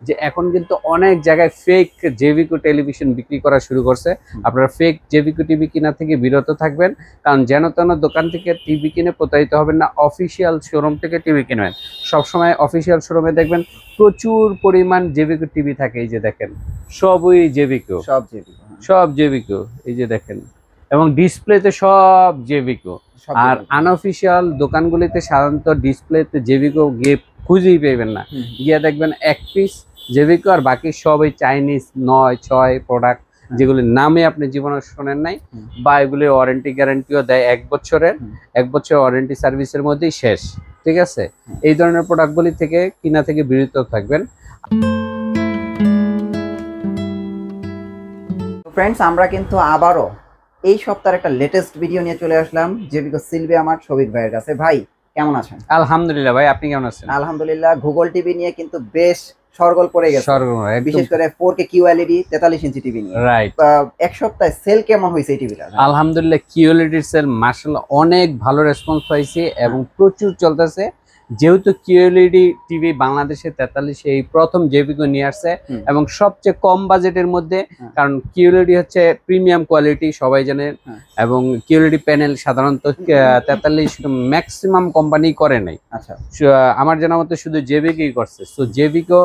যে এখন কিন্তু অনেক জায়গায় ফেক জেভিকো টেলিভিশন বিক্রি করা শুরু করছে। আপনারা ফেক জেভিকো টিভি কিনা থেকে বিরত থাকবেন, কারণ যেন তেন দোকান থেকে টিভি কিনে প্রতারিত হবেন না। অফিসিয়াল শোরুম থেকে টিভি কিনবেন। সবসময় অফিসিয়াল শোরুমে দেখবেন প্রচুর পরিমাণ জেভিকো টিভি থাকে। এই যে দেখেন সবই জেভিকো, সব জেভিকো, এই যে দেখেন, এবং ডিসপ্লেতে সব জেভিকো। আর আনঅফিসিয়াল দোকানগুলিতে সাধারণত ডিসপ্লেতে জেভিকো গিয়ে খুঁজেই পেবেন না। গিয়ে দেখবেন এক পিস জেভিকো আর বাকি সবই চাইনিজ 9-6 প্রোডাক্ট, যেগুলির নামে আপনি জীবনে শোনেন নাই, বা এগুলির ওয়ারেন্টি গ্যারান্টিও দেয় 1 বছরের। 1 বছর ওয়ারেন্টি সার্ভিসের মধ্যেই শেষ। ঠিক আছে, এই ধরনের প্রোডাক্টগুলি থেকে কিনা থেকে বিরত থাকবেন। ফ্রেন্ডস, আমরা কিন্তু আবারও এই সপ্তাহের একটা লেটেস্ট ভিডিও নিয়ে চলে আসলাম জেভিকো সিলভিয়া মার্ট শফিক ভাইয়ের কাছে। ভাই কেমন আছেন? আলহামদুলিল্লাহ ভাই, আপনি কেমন আছেন? আলহামদুলিল্লাহ। গুগল টিভি নিয়ে কিন্তু বেশ সরগোল পড়ে গেছে, বিশেষ করে 4K QLED 43 ইঞ্চি টিভি নিয়ে। রাইট, এক সপ্তাহে সেল কেমন হয়েছে এই টিভিটা? আলহামদুলিল্লাহ, QLED সেল মাশাআল্লাহ অনেক ভালো রেসপন্স পাইছে এবং প্রচুর চলতেছে। যেহেতু QLED টিভি বাংলাদেশে 43 এই প্রথম জেভিকো নিয়ে আসছে, এবং সবচেয়ে কম বাজেটের মধ্যে। কারণ QLED হচ্ছে প্রিমিয়াম কোয়ালিটি, সবাই জানে, এবং QLED প্যানেল সাধারণত 43 ম্যাক্সিমাম কোম্পানি করে নাই। আচ্ছা, আমার জানা মতে শুধু জেভিকোই করছে। সো জেভিকো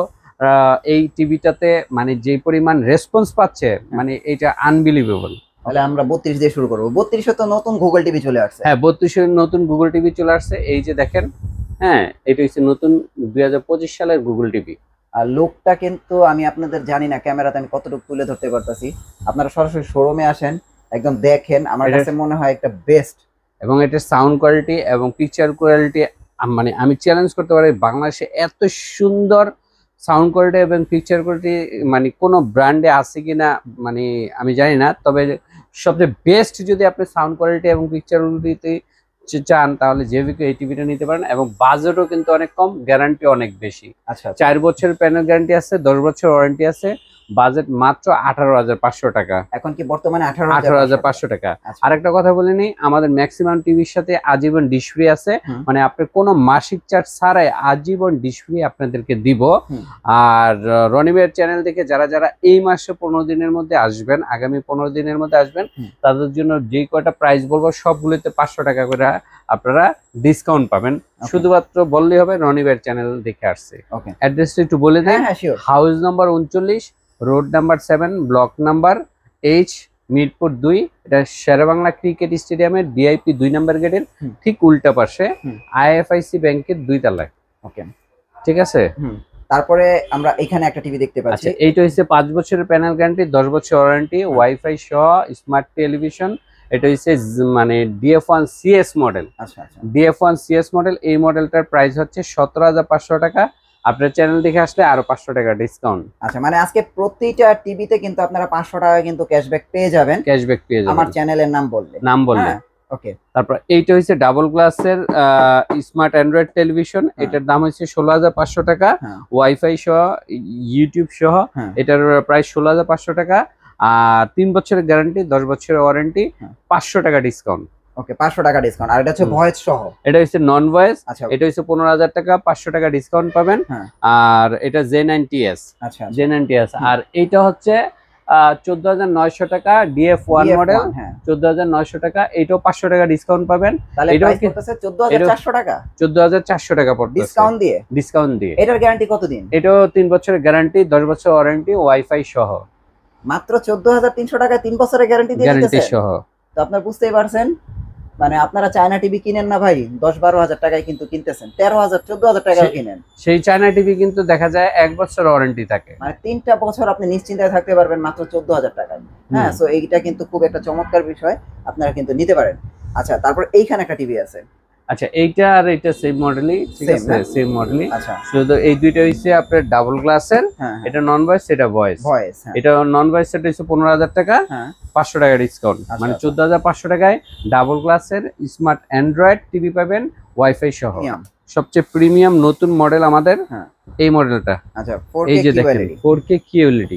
এই টিভিটাতে মানে যে পরিমাণ রেসপন্স পাচ্ছে, মানে এটা আনবিলিভেবল। তাহলে আমরা 32 দিয়ে শুরু করবো। 32 তো নতুন গুগল টিভি চলে আসছে। হ্যাঁ, 32 নতুন গুগল টিভি চলে আসছে। এই যে দেখেন, হ্যাঁ, এটা হচ্ছে নতুন 2025 সালের গুগল টিভি। আর লুকটা কিন্তু আমি আপনাদের জানি না ক্যামেরাতে আমি কতটুকু তুলে ধরতে পারতাছি। আপনারা সরাসরি শোরুমে আসেন, একদম দেখেন, আমার কাছে মনে হয় একটা বেস্ট। এবং এটার সাউন্ড কোয়ালিটি এবং পিকচার কোয়ালিটি, মানে আমি চ্যালেঞ্জ করতে পারি বাংলাদেশে এত সুন্দর সাউন্ড কোয়ালিটি এবং পিকচার কোয়ালিটি মানে কোনো ব্র্যান্ডে আছে কিনা মানে আমি জানি না। তবে সবচেয়ে বেস্ট যদি আপনি সাউন্ড কোয়ালিটি এবং পিকচার কোয়ালিটি চান, তাহলে জেভিকো এই টিভিটা নিতে পারেন। এবং বাজেটও কিন্তু অনেক কম, গ্যারান্টি অনেক বেশি। আচ্ছা, 4 বছরের প্যানেল গ্যারান্টি আছে, 10 বছর ওয়ারেন্টি আছে। বাজেট মাত্র 18,500 টাকা। এখন কি বর্তমানে 18,500 টাকা। আরেকটা কথা বলে নেই, আমাদের ম্যাক্সিমাম টিভির সাথে আজীবন ডিশ ফ্রি আছে। মানে আপনি কোনো মাসিক চার্জ ছাড়াই আজীবন ডিশ ফ্রি আপনাদেরকে দিব। আর রনিবের চ্যানেল থেকে যারা যারা এই মাসে 15 দিনের মধ্যে আসবেন, আগামী 15 দিনের মধ্যে আসবেন, তাদের জন্য যে কয়টা প্রাইস বলবো সবগুলোতে 500 টাকা করে আপনারা ডিসকাউন্ট পাবেন। শুধুমাত্র বললেই হবে রনিবের চ্যানেল দেখে আসছে। অ্যাড্রেসটা একটু বলে দেন। House number 39, road number 7, block number H, Mirpur 2। এটা শেরেবাংলা ক্রিকেট স্টেডিয়ামের VIP 2 নম্বর গেটের ঠিক উল্টা পাশে, IFIC ব্যাংকের 2 তলায়। ওকে, ঠিক আছে। তারপরে আমরা এখানে একটা টিভি দেখতে পাচ্ছি। এইটা হচ্ছে 5 বছরের প্যানেল গ্যারান্টি, 10 বছর ওয়ারেন্টি, ওয়াইফাই সহ স্মার্ট টেলিভিশন। এটা হচ্ছে মানে DF1 CS মডেল। আচ্ছা, DF1 CS মডেল। এই মডেলটার প্রাইস হচ্ছে 17,500 টাকা। আপনার চ্যানেল দেখে আসলে আরো 500 টাকা ডিসকাউন্ট। আচ্ছা, মানে আজকে প্রতিটা টিভিতে কিন্তু আপনারা 500 টাকা কিন্তু ক্যাশব্যাক পেয়ে যাবেন। আমার চ্যানেলের নাম বললে। ওকে, তারপর এইটা হচ্ছে ডাবল গ্লাসের স্মার্ট অ্যান্ড্রয়েড টেলিভিশন। এটার দাম হচ্ছে 16,500 টাকা, ওয়াইফাই সহ, ইউটিউব সহ। এটার প্রাইস 16,500 টাকা। আর 3 বছরের গ্যারান্টি, 10 বছরের ওয়ারেন্টি, 500 টাকা ডিসকাউন্ট। ওকে, 500 টাকা ডিসকাউন্ট। আর এটা হচ্ছে ভয়েস সহ। এটা হচ্ছে নন ভয়েস। এটা হচ্ছে 15,000 টাকা, 500 টাকা ডিসকাউন্ট পাবেন। আর এটা J9TS। আচ্ছা, J9TS। আর এইটা হচ্ছে 14,900 টাকা, DF1 মডেল, 14,900 টাকা। এইটাও 500 টাকা ডিসকাউন্ট পাবেন। তাহলে প্রাইস করতেছে 14,400 টাকা। 14,400 টাকা পড়বে ডিসকাউন্ট দিয়ে। এটার গ্যারান্টি কতদিন? এটাও 3 বছরের গ্যারান্টি, 10 বছর ওয়ারেন্টি, ওয়াইফাই সহ। মাত্র 14,300 টাকায় 3 বছরের গ্যারান্টি দিয়ে দিতেছে সহ। তো আপনারা বুঝতেই পারছেন, মানে আপনারা চায়না টিভি কিনেন না ভাই 10-12 হাজার টাকায় কিন্তু কিনতেছেন, 13,000 14,000 টাকায় কিনেন। সেই চায়না টিভি কিন্তু দেখা যায় 1 বছর ওয়ারেন্টি থাকে, মানে 3টা বছর আপনি নিশ্চিন্তায় থাকতে পারবেন মাত্র 14,000 টাকায়। হ্যাঁ, সো এইটা কিন্তু খুব একটা চমৎকার বিষয়, আপনারা কিন্তু নিতে পারেন। আচ্ছা, তারপর এইখানে একটা টিভি আছে। আচ্ছা, এইটা আর এটা সেম মডেলই, ঠিক আছে, সেম মডেলই। আচ্ছা, শুধু এই দুইটা হইছে আপনার ডাবল গ্লাসের। এটা নন ভয়েস, এটা ভয়েস। এটা নন ভয়েস, এটা হচ্ছে 15,000 টাকা, 500 টাকা ডিসকাউন্ট। মানে 14,500 টাকায় ডাবল গ্লাসের স্মার্ট অ্যান্ড্রয়েড টিভি পাবেন, ওয়াইফাই সহ। সবচেয়ে প্রিমিয়াম নতুন মডেল আমাদের এই মডেলটা। আচ্ছা, এই যে দেখেন 4K QLED।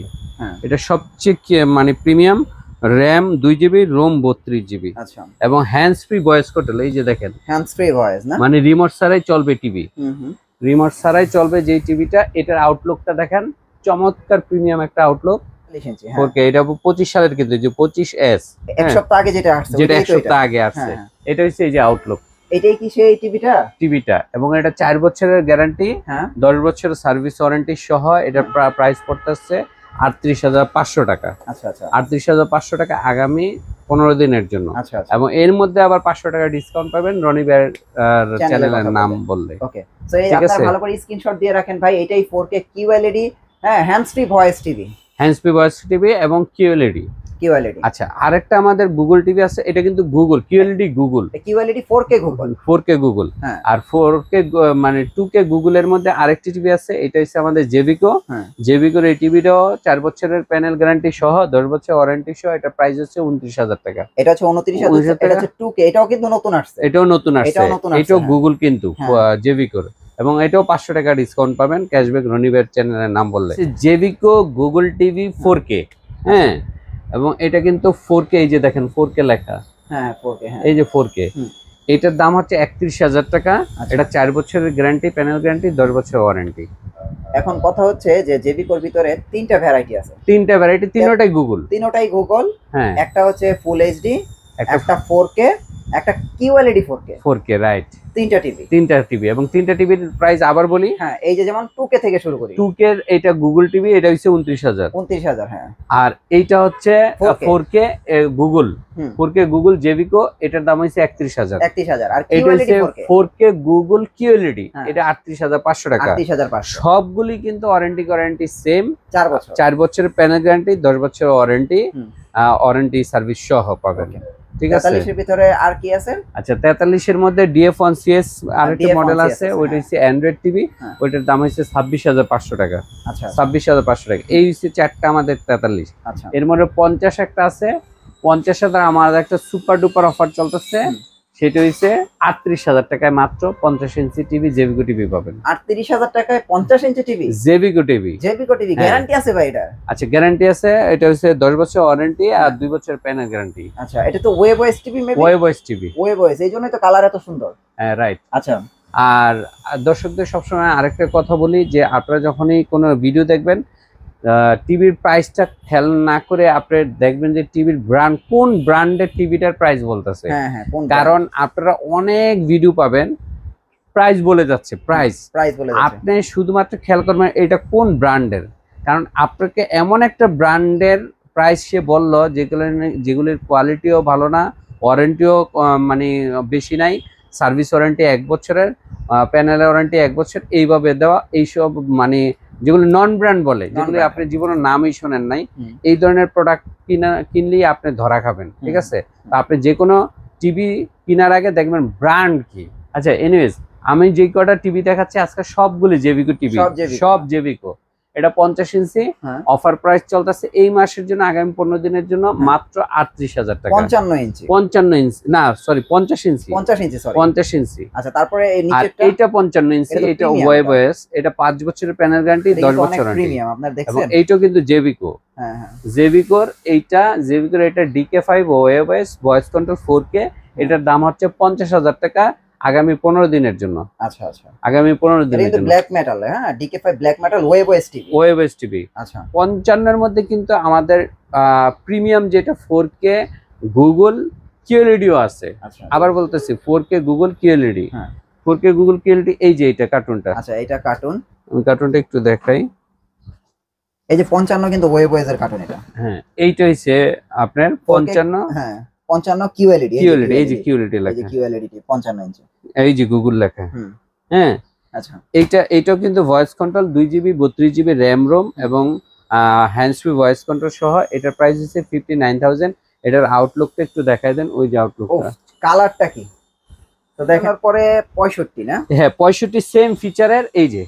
এটা সবচেয়ে মানে premium. RAM 2 GB, ROM 32 GB। আচ্ছা, এবং হ্যান্ডস ফ্রি ভয়েস কন্ট্রোল। এই যে দেখেন হ্যান্ডস ফ্রি ভয়েস, না মানে রিমোট ছাড়াই চলবে টিভি। রিমোট ছাড়াই চলবে যেই টিভিটা। এটার আউটলুকটা দেখেন, চমৎকার প্রিমিয়াম একটা আউটলুক 4K। এটা 25 সালের কিন্তু, যে 25S, এক সপ্তাহ আগে যেটা আসছে, যেটা এক সপ্তাহ আগে আসছে, এটা হচ্ছে এই যে আউটলুক, এটাই কি সেই টিভিটা। এবং এটা 4 বছরের গ্যারান্টি, 10 বছরের সার্ভিস ওয়ারেন্টি সহ। এটা প্রাইস পড়তেছে 38,500 টাকা। আচ্ছা আচ্ছা, 38,500 টাকা আগামী 15 দিনের জন্য। আচ্ছা আচ্ছা, এবং এর মধ্যে আবার 500 টাকা ডিসকাউন্ট পাবেন রনি ভাইয়ের চ্যানেলের নাম বললে। ওকে, সো এই আপনারা ভালো করে স্ক্রিনশট দিয়ে রাখেন ভাই। এটাই 4K QLED, hand free voice TV, এবং QLED। আচ্ছা, আরেকটা আমাদের গুগল টিভি আছে, এটা কিন্তু Google QLED, Google QLED 4K Google. আর 4K মানে 2K গুগলের মধ্যে আরেকটি টিভি আছে, এটা হচ্ছে আমাদের জেভিকোর। এই টিভিটাও 4 বছরের প্যানেল গ্যারান্টি সহ, 10 বছর ওয়ারেন্টি সহ। এটা প্রাইস হচ্ছে 29,000 টাকা। এটা হচ্ছে 29,000 টাকা। এটা হচ্ছে 2K, এটাও কিন্তু নতুন আসছে, এটাও নতুন আসছে, এটাও গুগল কিন্তু জেভিকোর। এবং এটাও 500 টাকা ডিসকাউন্ট পাবেন ক্যাশব্যাক রনিবের চ্যানেলের নাম বললে। জেভিকো গুগল টিভি 4K, হ্যাঁ, এবং এটা কিন্তু 4K, এই যে দেখেন 4K লেখা, 4K, এই যে 4K। এটার দাম হচ্ছে 31,000 টাকা। এটা 4 বছরের গ্যারান্টি, প্যানেল গ্যারান্টি, 10 বছর ওয়ারেন্টি। এখন কথা হচ্ছে যে জেভিকোর ভিতরে 3টা ভ্যারাইটি আছে, 3টা ভ্যারাইটি, তিনটাই গুগল। হ্যাঁ, একটা হচ্ছে ফুল এইচডি, একটা 4K, একটা QLED 4K, রাইট। 3টা টিভি এবং 3টা টিভির প্রাইস আবার বলি। হ্যাঁ, এই যে যেমন 2K থেকে শুরু করি। 2K এর এটা গুগল টিভি, এটা হচ্ছে 29,000। হ্যাঁ। আর এইটা হচ্ছে 4K গুগল, 4K গুগল জেভিকো, এটার দাম হচ্ছে 31,000। আর এটা হচ্ছে 4K গুগল QLED, এটা 38,500 টাকা। সবগুলি কিন্তু ওয়ারেন্টি সেম, 4 বছরের প্যানেল গ্যারান্টি, 10 বছর ওয়ারেন্টি সার্ভিস সহ পাবেন। ঠিক আছে, 43 এর ভিতরে আর কি আছে? আচ্ছা, 43 এর মধ্যে DF1CS আরেকটা মডেল আছে, ওইটা হচ্ছে অ্যান্ড্রয়েড টিভি, ওইটার দাম হচ্ছে 26,500 টাকা। আচ্ছা, 26,500 টাকা। এই হচ্ছে 4টা আমাদের 43। আচ্ছা, এর মধ্যে 50 একটা আছে, 50,000 আমাদের একটা সুপার ডুপার অফার চলতেছে, সেটা হচ্ছে 38,000 টাকায় মাত্র 50 ইঞ্চি টিভি জেভিকো টিভি পাবেন। 38,000 টাকায় 50 ইঞ্চি টিভি জেভিকো টিভি। গ্যারান্টি আছে ভাই এটা? আচ্ছা, গ্যারান্টি আছে, এটা হচ্ছে 10 বছর ওয়ারেন্টি আর 2 বছর প্যানেল গ্যারান্টি। আচ্ছা, এটা তো web OS TV, web OS, এই জন্যই তো কালার এত সুন্দর। হ্যাঁ, রাইট। আচ্ছা, আর দর্শকদের সবসময় আরেকটা কথা বলি, যে আপনারা যখনই কোনো ভিডিও দেখবেন, টিভির প্রাইসটা খেয়াল না করে আপনি দেখবেন যে টিভির ব্র্যান্ড, কোন ব্র্যান্ডের টিভিটার প্রাইস বলতেছে। কারণ আপনারা অনেক ভিডিও পাবেন প্রাইস বলে যাচ্ছে, প্রাইস বলে যাচ্ছে, আপনি শুধুমাত্র খেয়াল করবেন এটা কোন ব্র্যান্ডের। কারণ আপনাকে এমন একটা ব্র্যান্ডের প্রাইস সে বললো যেগুলির কোয়ালিটিও ভালো না, ওয়ারেন্টিও মানে বেশি নাই, সার্ভিস ওয়ারেন্টি 1 বছরের, প্যানেল ওয়ারেন্টি 1 বছর, এইভাবে দেওয়া, এইসব মানে যেগুলো নন ব্র্যান্ড বলে, যেগুলো আপনি জীবনের নামই শোনেন নাই, এই ধরনের প্রোডাক্ট কিনলেই আপনি ধরা খাবেন। ঠিক আছে, আপনি যে কোনো টিভি কেনার আগে দেখবেন ব্র্যান্ড কি। আচ্ছা, এনিওয়েজ, আমি যে কটা টিভি দেখাচ্ছি আজকে সবগুলি জেভিকো টিভি, সব জেভিকো। এটা 50 ইঞ্চি, অফার প্রাইস চলতেছে এই মাসের জন্য, আগামী 15 দিনের জন্য মাত্র 38,000 টাকা। 55 ইঞ্চি না, সরি 50 ইঞ্চি। আচ্ছা, তারপরে এইটা 55 ইঞ্চি, এটা ওয়েব ওএস, এটা 5 বছরের প্যানেল গ্যারান্টি, 10 বছর প্রিমিয়াম। আপনারা দেখছেন, এইটাও কিন্তু জেভিকো। জেভিকোর এটা DK5 web OS voice control 4K, এটার দাম হচ্ছে 50,000 টাকা আগামী 15 দিনের জন্য। আচ্ছা, আগামী 15 দিনের জন্য। ব্ল্যাক মেটাল, হ্যাঁ, DK5 black metal web OS TV. আচ্ছা, 55 এর মধ্যে কিন্তু আমাদের প্রিমিয়াম যেটা 4K গুগল QLED আছে। আবার বলতেছি 4K Google QLED, 4K Google QLED, এই যে এটা কার্টুনটা। আচ্ছা, এটা কার্টুন, আমি কার্টুনটা একটু দেখাই। এই যে 55 কিন্তু ওয়েব ওএস এর কার্টুন এটা। হ্যাঁ, এইটা হইছে আপনার 55। হ্যাঁ, 55 QLED, এই যে QLED লেখা, 55 ইঞ্চি, এই যে গুগল লেখা। হ্যাঁ, আচ্ছা, এইটাও কিন্তু voice control, 2GB 32GB RAM ROM এবং হ্যান্ডস ফ্রি ভয়েস কন্ট্রোল সহ। এটার প্রাইস হচ্ছে 59,000। এটার আউটলুকটা একটু দেখাই দেন, ওই যে আউটলুকটা, কালারটা কি তো দেখার পরে 65 না? হ্যাঁ, 65 সেম ফিচারের, এই যে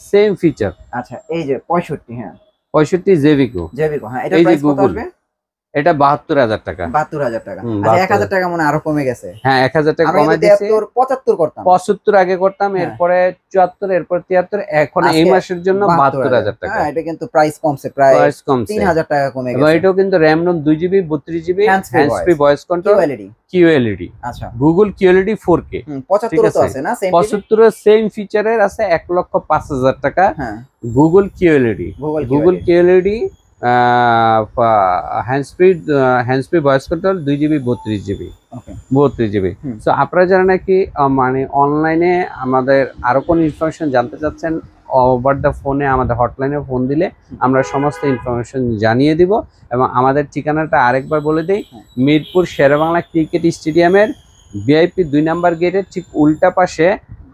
সেম ফিচার। আচ্ছা, এই যে 65, হ্যাঁ, 65 জেভিকো। হ্যাঁ, এটা প্রাইস কত আসবে? এটা 72,000 টাকা। 72,000 টাকা। আচ্ছা 1,000 টাকা মনে হয় আরো কমে গেছে। হ্যাঁ 1,000 টাকা আমরা কমে দিয়েছি। 73 75 করতাম। 75 আগে করতাম, এরপরে 74, এরপর 73, এখন এই মাসের জন্য 72,000 টাকা। হ্যাঁ এটা কিন্তু প্রাইস কমছে, প্রায় 3000 টাকা কমে গেছে। এবং এটাও কিন্তু RAM ROM 2GB 32GB hands free voice control QLED Google QLED 4K। 75 তো আছে না সেম 75 এর সেম ফিচারের আছে 1,05,000 টাকা। হ্যাঁ Google QLED hands free voice control 2GB 32GB। So আপনারা যারা নাকি মানে অনলাইনে আমাদের আরো কোন ইনফরমেশন জানতে চাচ্ছেন, ওভার দ্য ফোনে আমাদের হটলাইনে ফোন দিলে আমরা সমস্ত ইনফরমেশন জানিয়ে দিব। এবং আমাদের ঠিকানাটা আরেকবার বলে দেই, মিরপুর শেরেবাংলা ক্রিকেট স্টেডিয়ামের VIP 2 নাম্বার গেটের ঠিক উল্টা পাশে,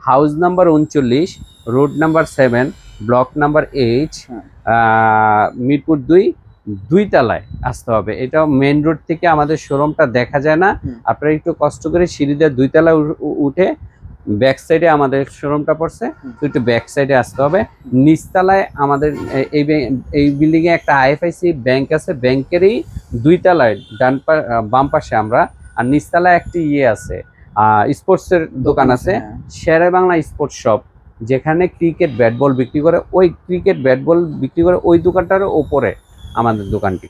house number 39, road number 7, block number 8, Mirpur 2 তলায় আসতে হবে। এটাও মেইন রোড থেকে আমাদের শোরুমটা দেখা যায় না, আপনারা একটু কষ্ট করে সিঁড়ি দিয়ে 2 তলায় উঠে ব্যাক সাইডে আমাদের শোরুমটা পড়ছে, তো একটু ব্যাক সাইডে আসতে হবে। নিচতলায় আমাদের এই বিল্ডিং এ একটা IFIC ব্যাংক আছে, ব্যাংকেরই 2 তলায় বাম পাশে আমরা, আর নিচতলায় একটি আছে স্পোর্টসের দোকান আছে, শেরেবাংলা স্পোর্টস শপ, যেখানে ক্রিকেট ব্যাট বল বিক্রি করে, ওই ক্রিকেট ব্যাট বল বিক্রি করে ওই দোকানটার ওপরে আমাদের দোকানটি।